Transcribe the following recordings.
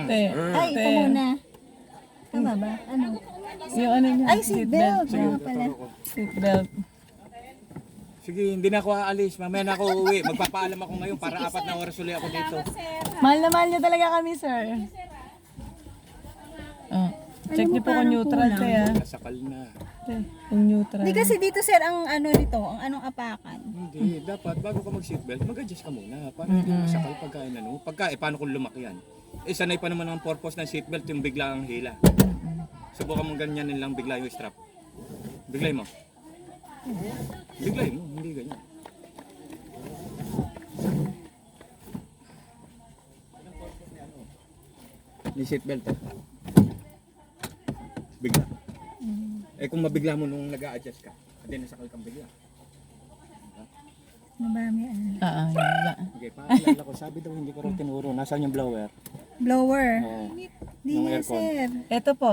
Te, Ay, ito muna. Tama ba? Ano? yung ano niya, Ay, seatbelt. Nga pala. Seatbelt. Sige, hindi na ako aalis. Mamaya na ako uuwi. Magpapaalam ako ngayon para 4 na oras ulit ako dito. Mahal na mahal niya talaga kami, sir. Oh. Check niyo po kung neutral, te, ah. Nasakal na. Te, kung neutral. Hindi kasi dito sir ang ano nito, ang anong apakan. Hindi, dapat bago ka mag-seatbelt, mag-adjust ka muna. Para hindi masakal pagka ano. Pagka, paano kung lumaki yan? Sanay pa naman ang purpose ng seatbelt, yung bigla ang hila. Subukan mong ganyanin lang bigla yung strap. Biglay mo. Biglay mo, hindi ganyan. May seatbelt eh. Bigla. Eh kung mabigla mo nung nag-a-adjust ka, hindi nasakal kang bigla. Mabami ano. Yun ba? Okay, paalala ko, sabi daw hindi ko rin tinuro. Nasaan yung blower? Blower. Oo. Di Yung nga aircon. sir. Ito po.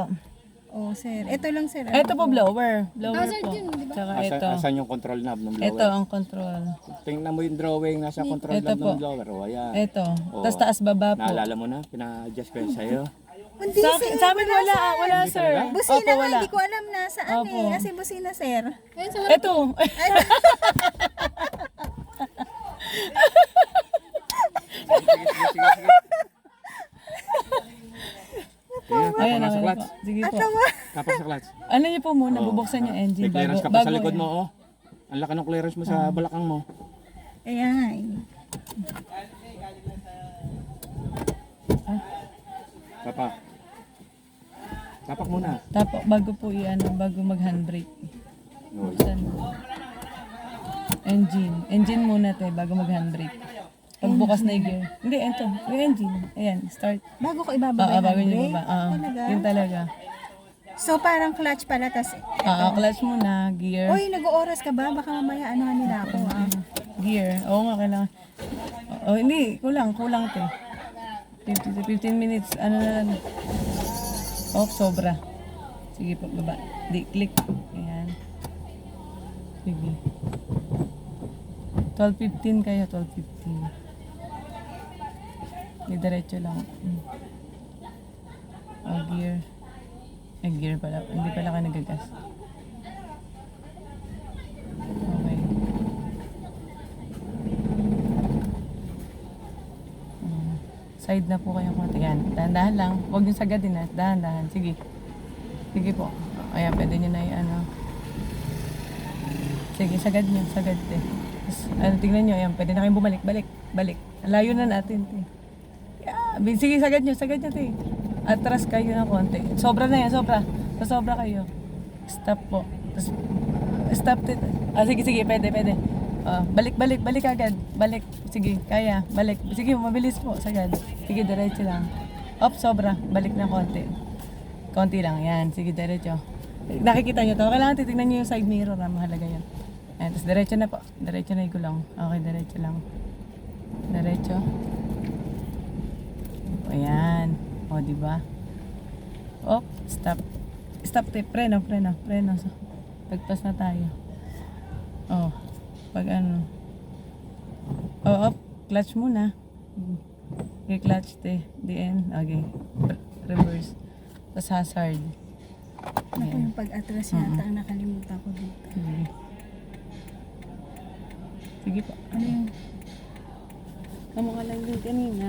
Oh sir. Ito lang sir. Ito po blower. Blower po. Tsaka ito. Asan yung control knob ng blower? Ito ang control. Tingnan mo yung drawing, nasa control Ito knob po. ng blower. O, ayan. Ito. Oo. Tapos taas baba po. Naalala mo na, pina-adjust ko yun sa'yo. Hindi Sa, sir. sa amin wala sir. Busina Opo, nga, wala. hindi ko alam na saan Opo. eh. Kasi busina sir. Ito. Sige, sige, sige, sige. Ayan, Tapak sa okay clutch. po. Sige po. Atawa. Tapak sa clutch. Ano niyo po muna, Oo. bubuksan yung engine May clearance ka pa bago sa likod yan. mo, oh. Ang laki ng clearance mo sa balakang mo. Ayan. Tapak. Tapak muna. Tapos bago po bago mag handbrake. Buksan mo. Engine muna te bago mag handbrake. Pagbukas na yung gear. Hindi, ito. Yung engine. Ayan, start. Bago ko ibababa yung Bago niyo handbrake? baba. Talaga? Yun talaga. So parang clutch pala, tas Clutch muna, gear. Uy, nag-ooras ka ba? Baka mamaya ano nila ako ah. Gear. Oo nga, kailangan. Oh, hindi. Kulang te. 15 to 15 minutes. Ano na lang. Oh, sobra. Sige po, baba. Di, click. Ayan. Sige. 12:15 kayo, 12:15. Di diretso lang. Oh, gear. Gear pala. Hindi pala ka nagagas. Okay. Side na po kayong konti. Yan. Dahan-dahan lang. Huwag yung sagad din. Dahan-dahan. Sige. Sige po. Ayan, pwede nyo na ano. Sige, sagad nyo. Sagad, te. Tapos, tingnan nyo. Ayan, pwede na kayong bumalik. Balik. Layo na natin, te. Yeah. Sige, sagad nyo, te. Atras kayo ng konti. Sobra na yan, sobra. Sobra kayo. Stop po. Tapos, stop, te. Sige, pwede. Balik agad. Balik. Sige, kaya. Balik. Sige, mabilis po. Sagad. Sige, diretso lang. Sobra. Balik na konti. Konti lang. Yan. Sige, diretso. Nakikita nyo to. Kailangan titignan nyo yung side mirror. Mahalaga yan. Ayan. Tapos diretso na po. Diretso na yung gulong. Okay, diretso lang. Diretso. Ayan. O, diba? Stop. Stop, te. Preno. So, tagpas na tayo. Pag ano. Clutch muna. Okay, clutch, te. The end. Okay. Reverse. Tapos hazard. Ako yung pag-atras yata ang nakalimutan ko dito. Sige po. Ano yung Kamukha lang din kanina.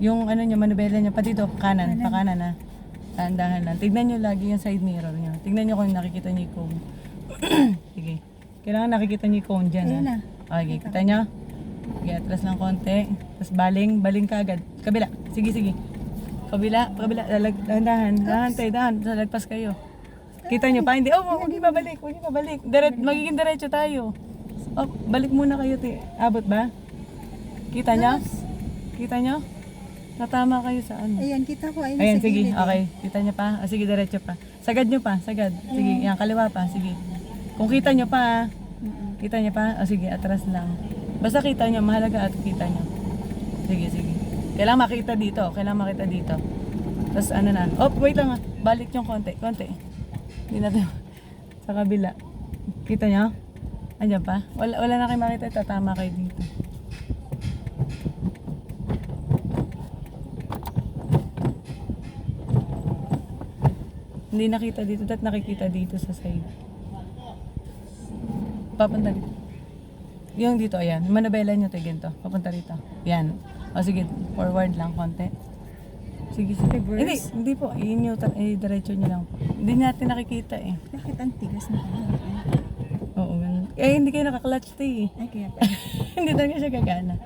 Yung ano niya, manubela niya, pa dito, kanan, pa kanan na. Dahan-dahan lang. Tignan niyo lagi yung side mirror niyo. Tignan niyo kung nakikita niyo yung cone. Sige. Kailangan nakikita niyo yung cone dyan. Ayun na. Okay, kita niyo? Sige, atras lang konti. Tapos baling ka agad. Kabila. Sige. Kabila. Dahan-dahan. Dahan. Lagpas kayo. Kita niyo pa? Hindi. Huwag niyo pabalik. Magiging diretso tayo. Balik muna kayo, te. Abot ba? Kita niyo? Natama kayo sa ano? Ayan, kita ko. Ayun, Ayan, sa sige. gilid, Okay. Kita niyo pa? Sige, diretso pa. Sagad niyo pa. Sagad. Sige, yan. Kaliwa pa. Sige. Kung kita niyo pa, kita niyo pa? Sige, atras lang. Basta kita niyo. Mahalaga at kita niyo. Sige. Kailangan makita dito. Tapos ano na. Wait lang. Balik yung konti. Hindi natin. Sa kabila. Kita niyo? Andiyan pa? Wala na kayo makita. Tatama kayo dito. Hindi nakita dito. Dat nakikita dito sa side. Papunta dito. Yung dito, ayan. Manabela nyo tayo ganito. Papunta dito. Yan. O sige, forward lang konti. Sige, sige. Reverse? Hindi po. Diretso nyo lang po. Hindi natin nakikita eh. Bakit ang tigas na ano? Oo, ganun. Eh, hindi kayo naka-clutch tayo eh. Ay, kaya pa. Hindi talaga siya gagana.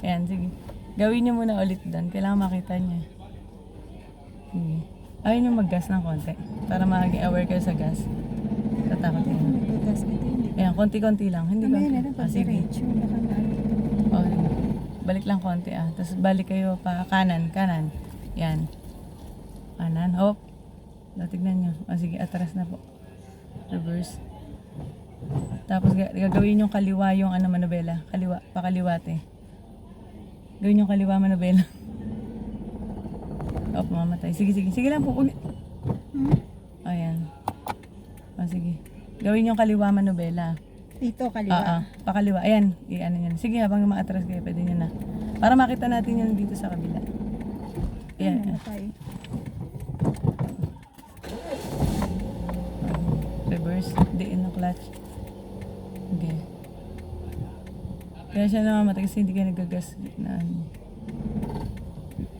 Ayan, sige. Gawin niyo muna ulit doon. Kailangan makita niya. Sige. Ayaw niyo mag-gas ng konti. Para maging aware kayo sa gas. Tatakot yun. Tutas ito hindi. Ayan, konti-konti lang. Hindi Mamaya konti. na lang pag sige. diretso. Baka maano. Oh, sige. Balik lang konti ah. Tapos balik kayo pa kanan, kanan. Yan. Kanan, hop. Tignan niyo. Oh, sige, atras na po. Reverse. Tapos gagawin yung kaliwa yung ano manubela. Kaliwa, pakaliwate. Gawin yung kaliwa manubela. Oh, mamatay. Sige, sige. Sige lang po. Ayan. Oh, sige. Gawin yung kaliwa manubela. Dito, kaliwa. Pakaliwa. Ayan. I-ano yan. Sige, habang maatras kayo, pwede nyo na. Para makita natin yun dito sa kabila. Ayan. Ano tayo? Reverse. Diin ng clutch. Okay. Kaya siya namamatay kasi hindi ka nagagas na ano.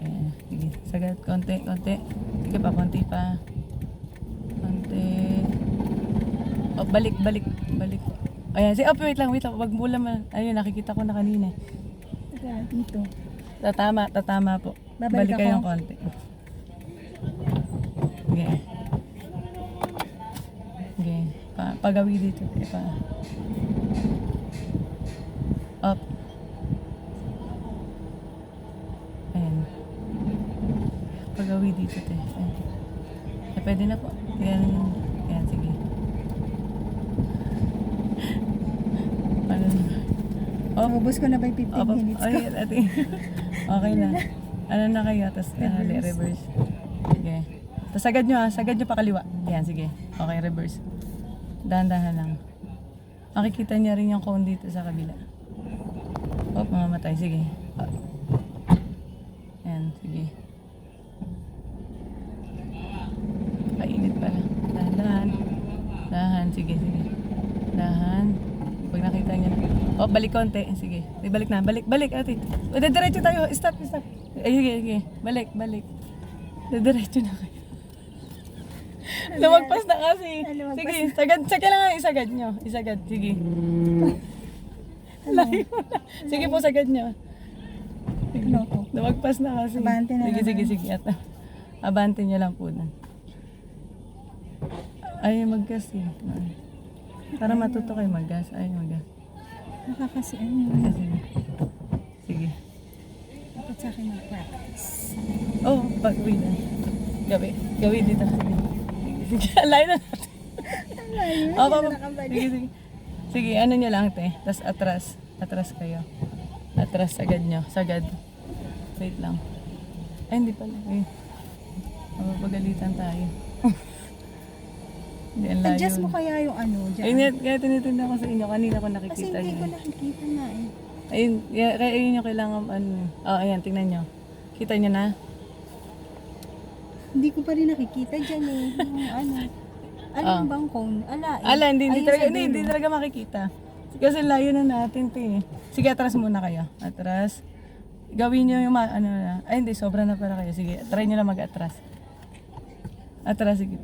Ayan. Sige. Sagad. Konti, konti. Sige pa, konti pa. Konti. Oh, balik, balik, balik. Ayan. Sige, wait lang, wait lang. Wag mula man. Ayun, nakikita ko na kanina. Teka, dito. Tatama po. Babalik Balik kayong ako? konti. Okay. Okay. Pagawi dito. Up. Ayan. Pagawi dito, te. Ayan. Eh, pwede na po. Ayan. Ayan, sige. Ano na? Ubus ko na ba yung 15 minutes ko? Ay, ate. Okay na. Ano na kayo? Tapos reverse. Okay. Tapos sagad nyo sagad nyo pa kaliwa. Ayan, sige. Okay, reverse. Dahan-dahan lang. Makikita niya rin yung cone dito sa kabila. Oh, mamamatay. Sige. Ayan, sige. Kainit pala. Dahan-dahan. Dahan, sige, sige. Dahan. Pag nakita niya. Oh, balik konti. Sige. Balik na. Balik, ate. O, diretso tayo. Stop. Ay, sige. Balik. Diretso na kayo. Lumagpas na kasi. Sige, sagad lang nga. Isagad nyo. Sige. Layo na. Sige po, sagad nyo. Ano ko? Lumagpas na kasi. Abante na Sige. Abante nyo lang po na. Ay, mag-gas eh. Para matuto kayo mag-gas. Ay, mag-gas. Nakakasi ano. Sige. Dapat sa akin mag-practice. Oh, pag-uwi na. Gawi dito. Sige. Alay na natin. Sige. Sige, ano nyo lang, te. Tapos atras kayo. Atras, sagad nyo. Sagad. Wait lang. Ay, hindi pala. Wait. Mapapagalitan tayo. Hindi, ang layo. Adjust mo kaya yung ano dyan? Ay, kaya tinitinda ko sa inyo. Kanina ko Kasi nakikita hindi ko niyo. nakikita nga eh. Ayun, kaya yun yung kailangan, ano. Oh, ayan, tingnan nyo. Kita nyo na? Hindi ko pa rin nakikita dyan eh. Yung ano. Ano yung bang cone? Ala eh. Ala, hindi Ayun talaga, sa hindi dulo. talaga makikita. Kasi layo na natin, te. Sige, atras muna kayo. Atras. Gawin nyo yung, ano na. Ay, hindi, sobra na para kayo. Sige, try nyo lang mag-atras. Atras, sige.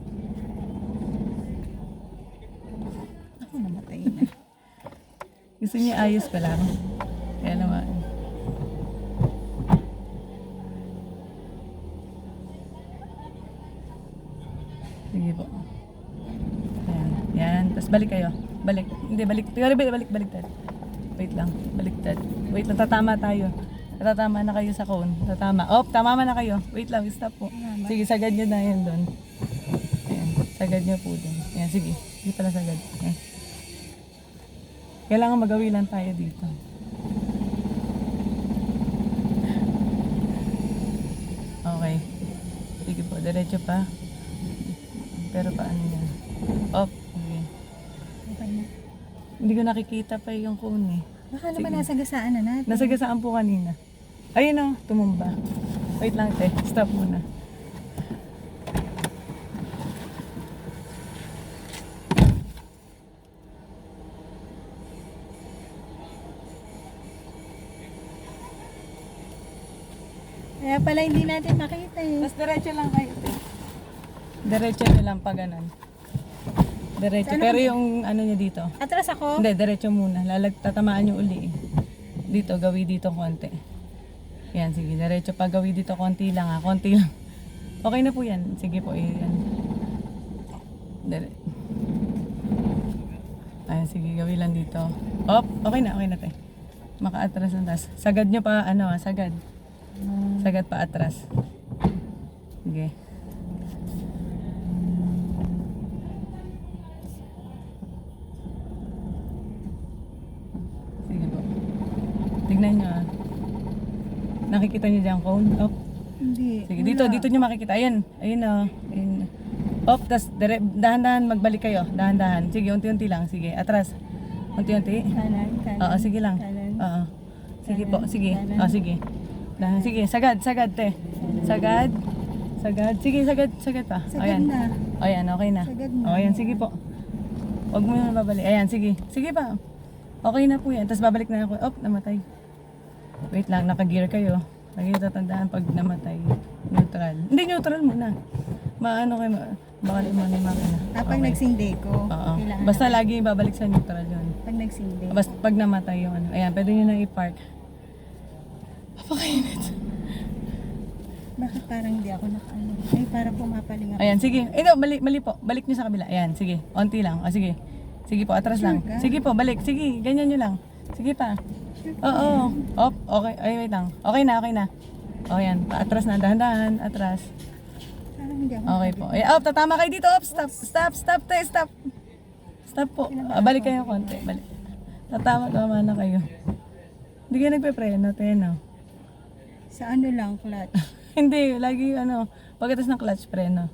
Ako namatay na. Gusto niya ayos pa lang. Kaya naman. Sige po. Yan. Tapos balik kayo. Balik. Hindi, balik. Baliktad. Wait lang. Baliktad. Wait lang, tatama tayo. Tatama na kayo sa cone. Tatama. Oh, tama na kayo. Wait lang, stop po. Sige, sagad nyo na yan doon. Ayan. Sagad nyo po doon. Ayan, sige. Hindi pala sagad. Ayan. Kailangan magawi lang tayo dito. Okay. Sige po, diretso pa. Pero paano yan? Up. Okay. Okay na. Hindi ko nakikita pa yung cone eh. Baka naman nasa gasaan na natin. Nasagasaan po kanina. Ayun na, tumumba. Wait lang te, stop muna. Kaya pala hindi natin makita eh. Tapos diretso lang kayo. Te. Diretso nyo lang pa ganun. Diretso. Saan Pero kami? yung ano nyo dito. Atras ako? Hindi, diretso muna. Tatamaan nyo uli eh. Dito, gawi dito konti. Yan, sige. Diretso pa gawi dito konti lang ha. Konti lang. Okay na po yan. Sige po. Yan. Ayan, sige. Gawi lang dito. Op, okay na te. Maka-atras ng tas. Sagad nyo pa, ano ha, sagad. Sagad pa atras. Sige. Sige po. Tignan nyo ah. Nakikita nyo dyan cone? Op. Hindi. Sige, dito nyo makikita. Ayan, ayun o. Ayun. Op, tas dahan-dahan magbalik kayo. Dahan-dahan. Sige, unti-unti lang. Sige, atras. Unti-unti. Kanan, kanan. Oo, sige lang. Kanan. Oo. Sige po, sige. Kanan. Oo, sige. Dahan, sige, sagad te. Sagad. Sige, sagad pa. Sagad Ayan. na. Ayan, okay na. Sagad na. O, ayan, sige po. Huwag mo na babalik. Ayan, sige. Sige pa. Okay na po yan. Tapos babalik na ako. Op, namatay. Wait lang, naka-gear kayo. Lagi tatandaan pag namatay. Neutral. Hindi, neutral muna. Maano kayo, baka naman yung makina. Pag nagsindi ko, Oo. kailangan. Basta lagi babalik sa neutral yun. Pag nagsindi. Basta pag namatay yung ano. Ayan, pwede nyo na i-park. Papakainit. Bakit parang hindi ako nakaano? Ay, parang pumapaling ako. Ayan, sige. No, mali po. Balik nyo sa kabila. Ayan, sige. Onti lang. O, sige. Sige po, atras lang. Sure ka? Sige po, balik. Sige, ganyan nyo lang. Sige pa. Oo. Op, okay. Ay, wait lang. Okay na. O, yan. Atras na. Dahan-dahan. Atras. Parang hindi ako Okay po. Ayan, op, tatama kayo dito. Op, stop. Stop po. Balik kayo konti. Balik. Tatama na kayo. Hindi kayo nagpe-preno, no? Sa ano lang, clutch. Hindi, lagi ano, pagkatas ng clutch preno.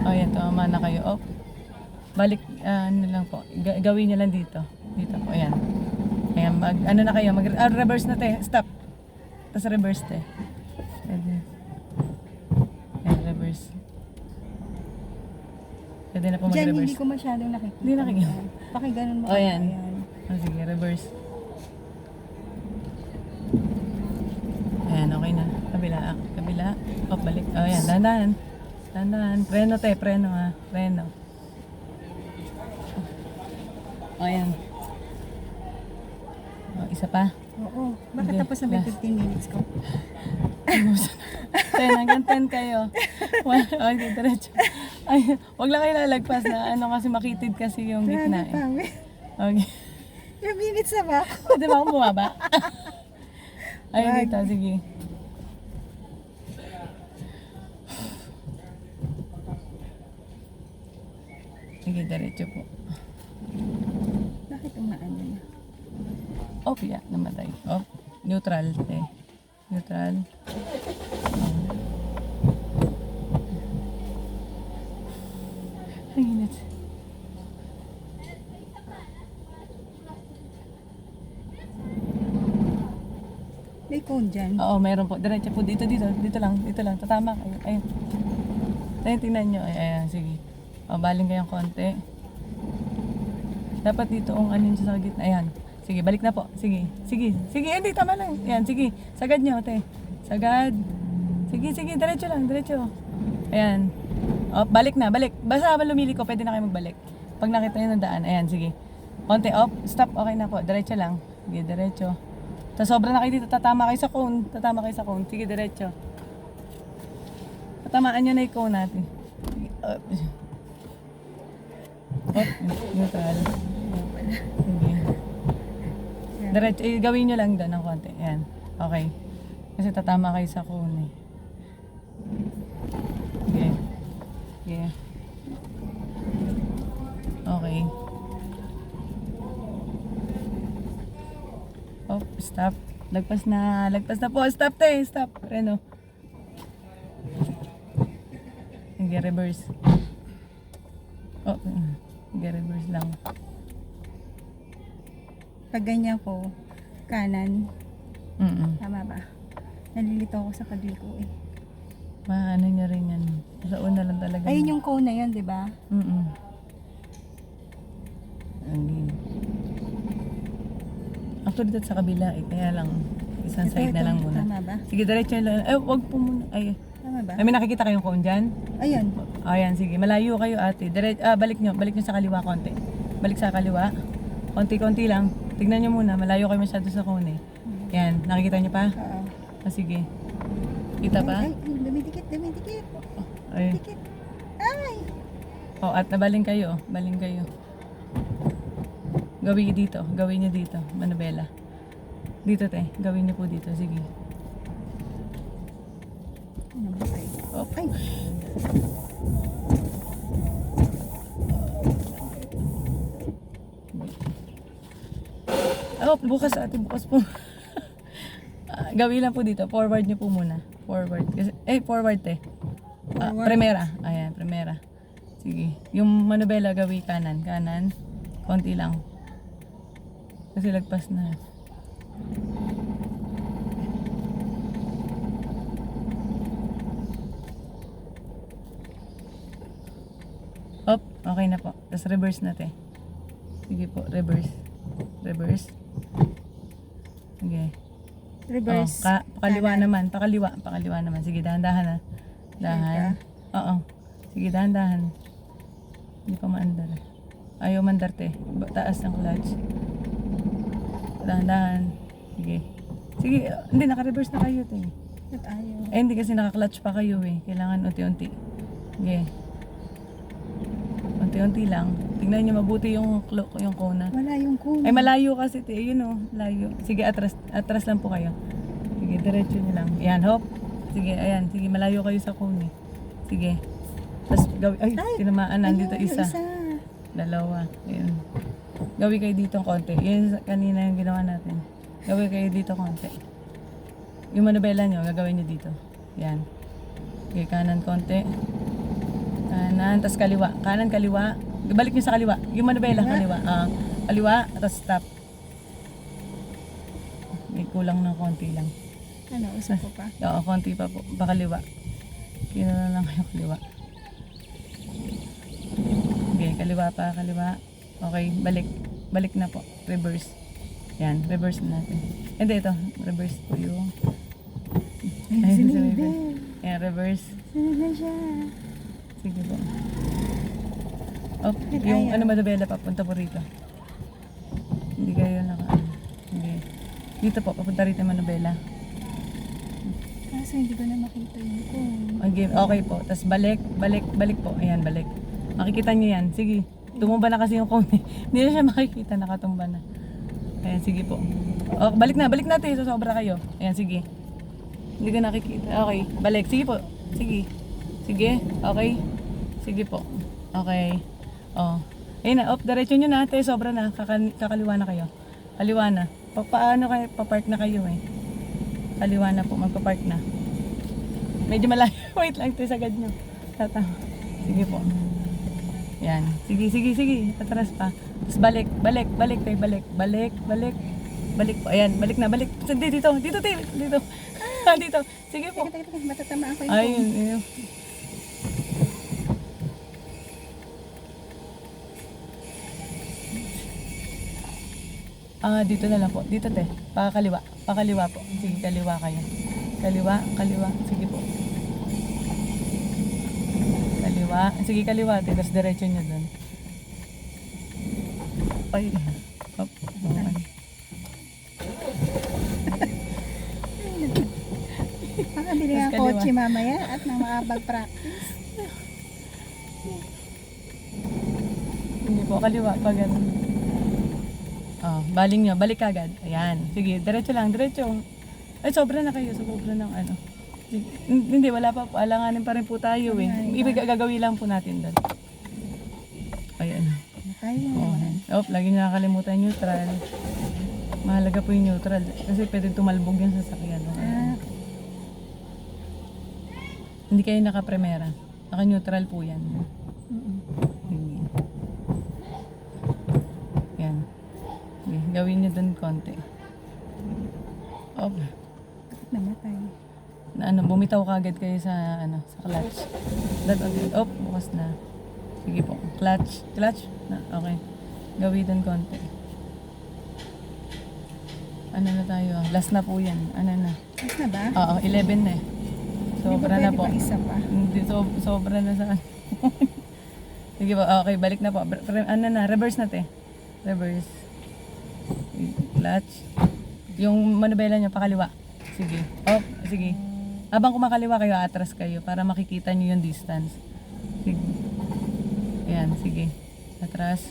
O yan, tama na kayo. Op. Balik, ano lang po, gawin nyo lang dito. Dito po, ayan. Ayan, ano na kayo, reverse na te, stop. Tapos reverse te. Pwede. Ayan, reverse. Pwede na po Diyan, mag-reverse. hindi ko masyadong nakikita. Hindi nakikita. Pakiganon mo. O, ayan. Ayan. Sige, reverse. Ayan, okay na. Kabila. O, balik. O, ayan, dahan-dahan. Preno te, preno ha. Preno. O, ayan. O, isa pa. Oo. Bakit Hindi. tapos na ba yung 15 minutes ko? 10, hanggang 10 kayo. O, hindi, diretso. Ay, wag lang kayo lalagpas na ano kasi makitid kasi yung gitna Grabe pa. eh. Okay. Yung minutes na ba? Pwede ba akong bumaba? Ayun Wag. dito, sige. Sige, diretso po. Bakit umaano na? Op, yeah, namatay. Op, neutral, eh. Neutral. Ang init. May cone dyan. Oo, mayroon po. Diretso po. Dito lang. Tatama kayo. Ayun. Ayun, tingnan nyo. Ayan, sige. O, baling kayong konti. Dapat dito ang ano yun sa gitna. Ayan. Sige, balik na po. Sige. Hindi, tama lang. Ayan, sige. Sagad nyo, te. Sagad. Sige. Diretso lang. Ayan. O, balik na. Basta habang lumili ko, pwede na kayo magbalik. Pag nakita nyo ng daan. Ayan, sige. Konti. Op. Stop. Okay na po. Diretso lang. Sige, diretso. Tapos sobra na kayo dito, tatama kayo sa cone. Sige, diretso. Tatamaan nyo na yung cone natin. Sige, neutral. Sige. Diretso, gawin nyo lang doon ng konti. Ayan, okay. Kasi tatama kayo sa cone eh. Sige. Okay. Oh, stop. Lagpas na po. Stop te, stop. Reno. Sige, reverse. Oh, sige, reverse lang. Pag ganyan ko, kanan, tama ba? Nalilito ako sa pagliko eh. Maano nyo rin yan. Sa una lang talaga. Ayun yung cone na yun, di ba? Hindi. Actually, dito sa kabila eh. Kaya lang, isang Ito, side na ito. lang muna. Tama ba? Sige, diretso lang. Wag po muna. Ay, Tama ba? may nakikita kayong cone dyan? Ayun. Ayan, sige. Malayo kayo ate. Balik nyo sa kaliwa konti. Balik sa kaliwa. Konti-konti lang. Tignan nyo muna. Malayo kayo masyado sa cone eh. Yan, nakikita nyo pa? Oo. Sige. Kita pa? Ay, dumidikit. Ay. Dikit. Ay! Oh, at nabaling kayo. Baling kayo. Gawin nyo dito. Manubela. Dito te. Gawin nyo po dito. Sige. Ano ba tayo? Oh. Ay! Oh, bukas ate. Bukas po. Gawin lang po dito. Forward nyo po muna. Forward. Forward te. Forward. Primera. Ayan, primera. Sige. Yung manubela gawin kanan. Kanan. Konti lang. Kasi lagpas na. Op, okay na po. Tapos reverse natin. Sige po, reverse. Reverse. Sige. Reverse. Pakaliwa Kanan. naman. Pakaliwa naman. Sige, dahan-dahan na. Dahan. Oo. Sige, dahan-dahan. Hindi pa maandar. Ayaw mandar te. Taas ng clutch. Dahan-dahan. Sige. Sige, hindi, naka-reverse na kayo te. Ba't ayaw? Hindi kasi naka-clutch pa kayo eh. Kailangan unti-unti. Sige. Unti-unti lang. Tingnan niyo mabuti yung kona. Wala yung kuno. Ay malayo kasi te, yun oh, layo. Sige, atras lang po kayo. Sige, diretso niyo lang. Ayan, hop. Sige, ayan. Sige, malayo kayo sa cone. Sige. Tapos ay, tinamaan. Nandito Ayun, isa. Dalawa. Ayun. Gawin kayo dito konti. Yun kanina yung ginawa natin. Gawin kayo dito konti. Yung manubela nyo, gagawin nyo dito. Yan. Okay, kanan konti. Kanan, tapos kaliwa. Kanan, kaliwa. Balik nyo sa kaliwa. Yung manubela, kaliwa. Kaliwa, tapos stop. May kulang ng konti lang. Ano, usap ko pa? Oo, konti pa po. Pakaliwa. Kina lang kayo kaliwa. Okay, kaliwa pa, kaliwa. Okay, balik. Balik na po. Reverse. Yan, reverse na natin. Hindi, ito. Reverse po yung... Ay, Ay, sinibel. Yan, reverse. Sunod na siya. Sige po. Oh, yung ayaw. ano madabela papunta po rito. Hindi kayo hindi. Dito po, papunta rito yung manubela. Kaso hindi ko na makita yung kuno. Okay, okay po. Tapos balik po. Ayan, balik. Makikita niyo yan. Sige. Tumumba na kasi yung cone. Hindi na siya makikita, nakatumba na. Ayan, sige po. Oh, balik natin. Sobra kayo. Ayan, sige. Hindi ko nakikita. Okay, balik. Sige po. Sige. Sige. Okay. Sige po. Okay. Oh. Ayun na. Diretso nyo na. Sobra na. Kakaliwa na kayo. Kaliwa na. Paano kayo? Papark na kayo eh. Kaliwa na po. Magpapark na. Medyo malayo. Wait lang. Sagad nyo. Tatama. Sige po. Yan. Sige. Atras pa. Tapos balik. Balik po. Ayan. Balik na. Dito. Dito. Dito. Sige po. Teka, matatamaan ko yung Ayun. kuno. Dito na lang po. Dito te. Pakaliwa po. Sige, kaliwa kayo. Kaliwa. Sige po. Kaliwa. Sige, kaliwa te. Tapos diretso nyo dun. Ay. Up. Makabili Tapos ang kaliwa. kotse mamaya at nang makapag-practice. Hindi po, kaliwa. Pag ganun. Baling nyo. Balik agad. Ayan. Sige, diretso lang. Ay, sobra na kayo. Sobra ng ano. Sige. Hindi, wala pa po. Alanganin pa rin po tayo eh. Gagawin lang po natin doon. Ayan. Tayo. Lagi nyo nakakalimutan neutral. Mahalaga po yung neutral. Kasi pwede tumalbog yung sasakyan. Hindi kayo naka-primera. Naka-neutral po yan. Sige. Yan. Okay, gawin nyo dun konti. Namatay. Bumitaw ka agad kayo sa clutch. Bukas na. Sige po. Clutch. Na, okay. Gawin dun konti. Ano na tayo? Last na po yan. Ano na? Tapos na ba? Oo, 11 na eh. Sobra na Pwede po. pa isa pa. Hindi, sobra na sa Sige po, okay, balik na po. Ano na, reverse na te. Reverse. Clutch. Yung manubela nyo, pakaliwa. Sige. Oh, sige. Habang kumakaliwa kayo, atras kayo para makikita nyo yung distance. Sige. Ayan, sige. Atras.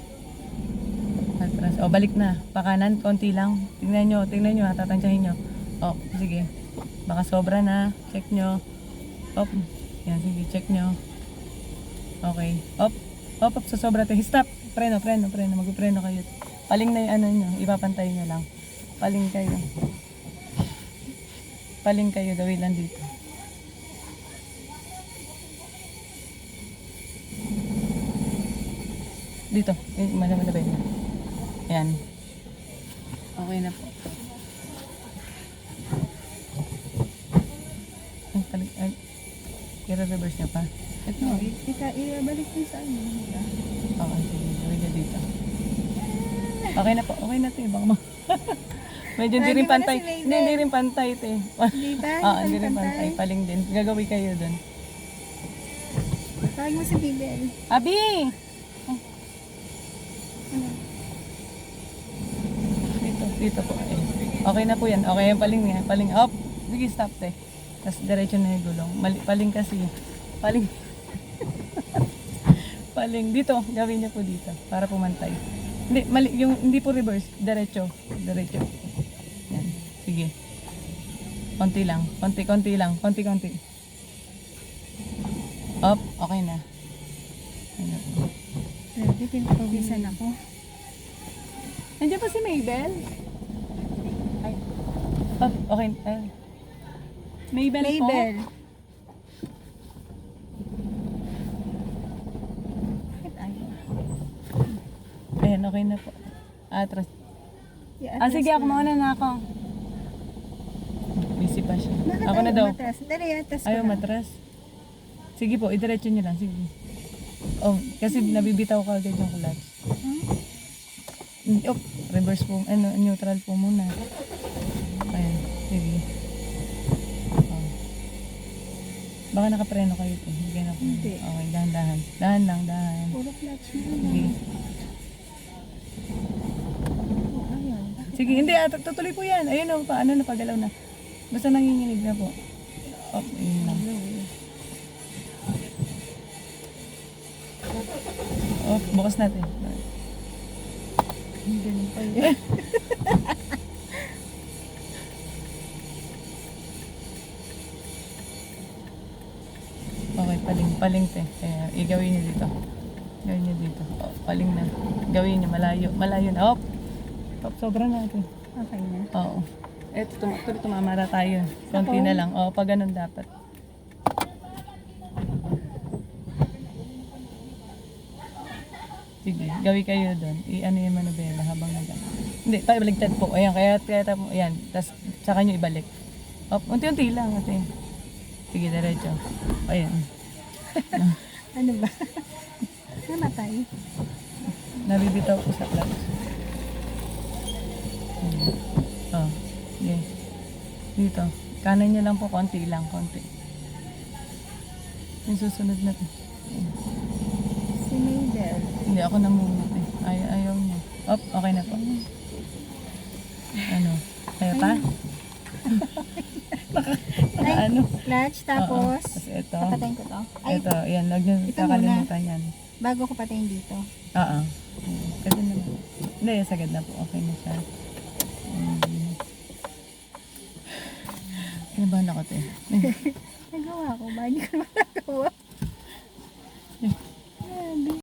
Atras. O, balik na. Pakanan, konti lang. Tingnan nyo, tatansyahin nyo. O, sige. Baka sobra na. Check nyo. Op. Yan, sige, check nyo. Okay. Op. Op, sa sobra tayo. Stop. Preno. Magpupreno kayo. Paling na yung ano nyo. Ipapantay nyo lang. Paling kayo. Gawin lang dito. Dito. Malabay na. Ayan. Okay na po. Ay, i-reverse niya pa. Ito. No, ibalik din sa ano. Oo, sige. Gawin niya dito. Okay na po. Okay na ito. Baka medyo hindi Lagi rin pala pantay. si Maybell. Hindi rin pantay ito eh. Di ba? Oo, hindi rin pantay. Paling din. Gagawin kayo dun. Tawag mo si Bibel. Abi! Dito po. Okay na po yan. Okay yung paling niya. Paling up. Sige, stop te. Tapos diretso na yung gulong. Paling kasi. Paling. Paling. Dito. Gawin niyo po dito. Para pumantay. Hindi, mali. Yung hindi po reverse. Diretso. Yan. Sige. Konti lang. Konti lang. Konti. Up. Okay na. Ano po. Pwede, pinapawisan ako. Nandiyan pa si Maybell? Ay. Oh, okay. Maybell po? Label. Bakit ayaw? Ayan, okay na po. Atras. I-atras Sige, ako ko lang. mauna na ako. Busy pa siya. Bakit Ako na ayaw daw. matras? Dali, atras ko Ayaw lang. matras. Sige po, idiretso niyo lang. Sige. Oh, kasi nabibitaw ka agad yung clutch. Oh, reverse po. Neutral po muna. Ayan, sige. Oh. Baka nakapreno kayo ito. Hindi na po. Hindi. Okay, dahan-dahan. Dahan lang. Puro clutch na. Sige. Oh, ayaw. Sige, hindi. Tutuloy po yan. Ayun o, paano na, pagalaw na. Basta nanginginig na po. Oh, ayun lang. Oh, bukas natin. Ganun pa yun. Okay, paling te. Kaya igawin niyo dito. Gawin niyo dito. Oh, paling na. Gawin niyo, malayo na. Sobra na ito. Okay na. Oo. Eto, tumamara tayo. Konti na lang. Oo, pag ganun dapat. Sige, gawin kayo doon. I-ano yung manubela habang nag-ano. Hindi, tayo baligtad po. Ayan, kaya tayo, ayan. Tapos, saka nyo ibalik. Unti-unti lang, ate. Sige, diretso. Ayan. Ano ba? Namatay. Nabibitaw ko sa clutch. Oh, okay. Dito. Kanan nyo lang po, konti lang, konti. Yung susunod na to. Si Maybell. Hindi, ako na muna. Ayaw niya. Okay na po. Ano? Kaya pa? Ano? Clutch, tapos, Tapos ito. papatayin ko to. Ay, Ito, yan. Huwag niyo ito kakalimutan yan. bago ko patayin dito. Oo. Pwede naman. Hindi, sagad na po. Okay na siya. Kinabahan ako, te. Nagawa ko ba? Hindi ko naman nagawa.